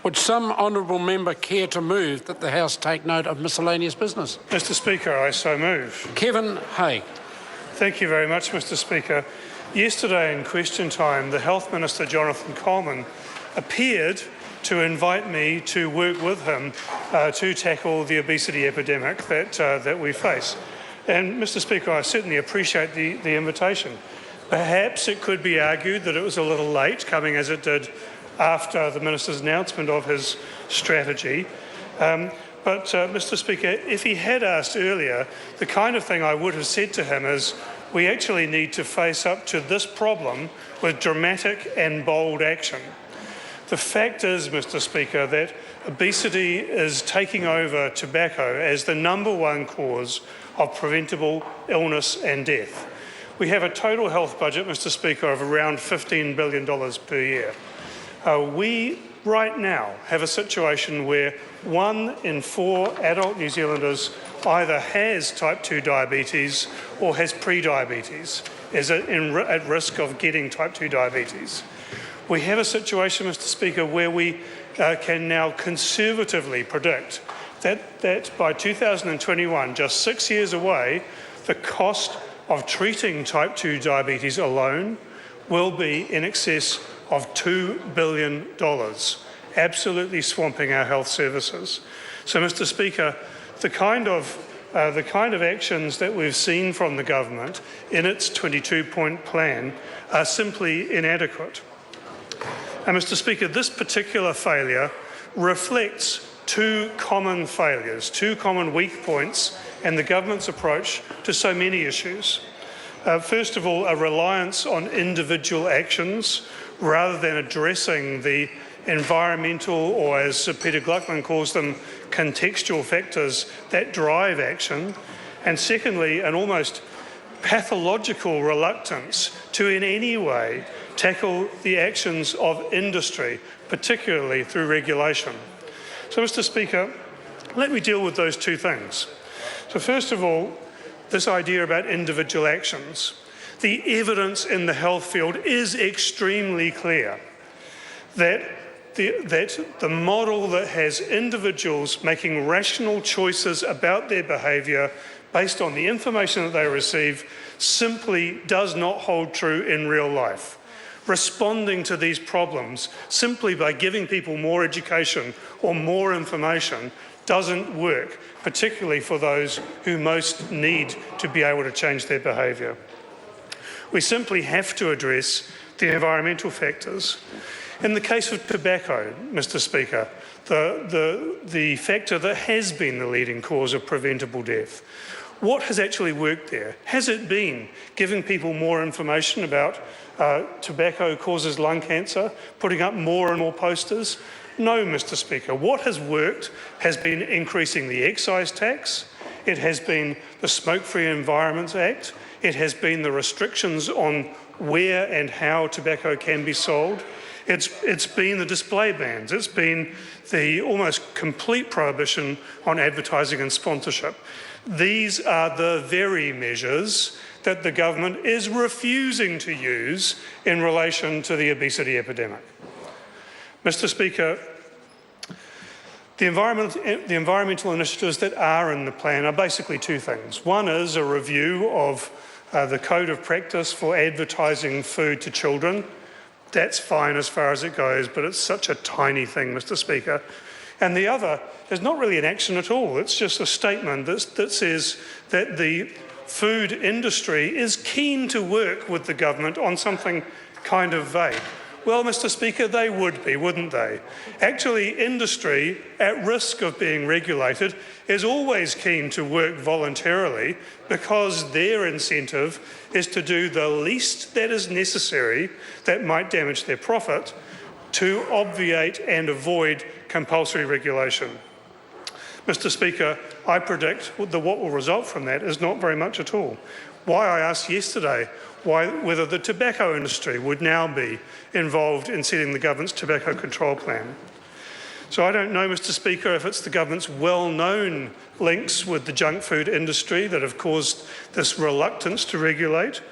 Would some honourable member care to move that the House take note of miscellaneous business? Mr Speaker, I so move. Kevin Hay. Thank you very much, Mr Speaker. Yesterday in question time, the Health Minister, Jonathan Coleman, appeared to invite me to work with him to tackle the obesity epidemic that we face. And, Mr Speaker, I certainly appreciate the invitation. Perhaps it could be argued that it was a little late, coming as it did after the Minister's announcement of his strategy. But, Mr Speaker, if he had asked earlier, the kind of thing I would have said to him is, we actually need to face up to this problem with dramatic and bold action. The fact is, Mr Speaker, that obesity is taking over tobacco as the #1 cause of preventable illness and death. We have a total health budget, Mr Speaker, of around $15 billion per year. We right now have a situation where 1 in 4 adult New Zealanders either has type 2 diabetes or has pre-diabetes, is at risk of getting type 2 diabetes. We have a situation, Mr Speaker, where we can now conservatively predict that by 2021, just 6 years away, the cost of treating type 2 diabetes alone will be in excess of $2 billion, absolutely swamping our health services. So, Mr Speaker, the kind of actions that we've seen from the government in its 22-point plan are simply inadequate. And, Mr Speaker, this particular failure reflects two common failures, two common weak points in the government's approach to so many issues. First of all, a reliance on individual actions rather than addressing the environmental, or as Peter Gluckman calls them, contextual factors that drive action. And secondly, an almost pathological reluctance to in any way tackle the actions of industry, particularly through regulation. So, Mr Speaker, let me deal with those two things. So first of all, this idea about individual actions. The evidence in the health field is extremely clear that the model that has individuals making rational choices about their behaviour based on the information that they receive simply does not hold true in real life. Responding to these problems simply by giving people more education or more information doesn't work, particularly for those who most need to be able to change their behaviour. We simply have to address the environmental factors. In the case of tobacco, Mr Speaker, the factor that has been the leading cause of preventable death, what has actually worked there? Has it been giving people more information about tobacco causes lung cancer, putting up more and more posters? No, Mr Speaker. What has worked has been increasing the excise tax. It has been the Smoke-Free Environments Act. It has been the restrictions on where and how tobacco can be sold. It's been the display bans. It's been the almost complete prohibition on advertising and sponsorship. These are the very measures that the government is refusing to use in relation to the obesity epidemic. Mr Speaker, the environmental initiatives that are in the plan are basically two things. One is a review of the code of practice for advertising food to children. That's fine as far as it goes, but it's such a tiny thing, Mr Speaker. And the other is not really an action at all. It's just a statement that says that the food industry is keen to work with the government on something kind of vague. Well, Mr Speaker, they would be, wouldn't they? Actually, industry, at risk of being regulated, is always keen to work voluntarily because their incentive is to do the least that is necessary that might damage their profit to obviate and avoid compulsory regulation. Mr Speaker, I predict that what will result from that is not very much at all. Why I asked yesterday whether the tobacco industry would now be involved in setting the government's tobacco control plan. So I don't know, Mr Speaker, if it's the government's well-known links with the junk food industry that have caused this reluctance to regulate,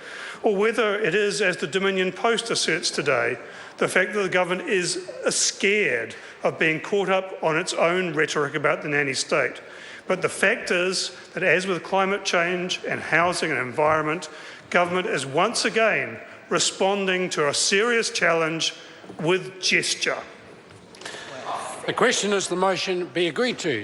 or whether it is, as the Dominion Post asserts today, the fact that the government is scared of being caught up on its own rhetoric about the nanny state. But the fact is that, as with climate change and housing and environment, government is once again responding to a serious challenge with gesture. The question is the motion be agreed to.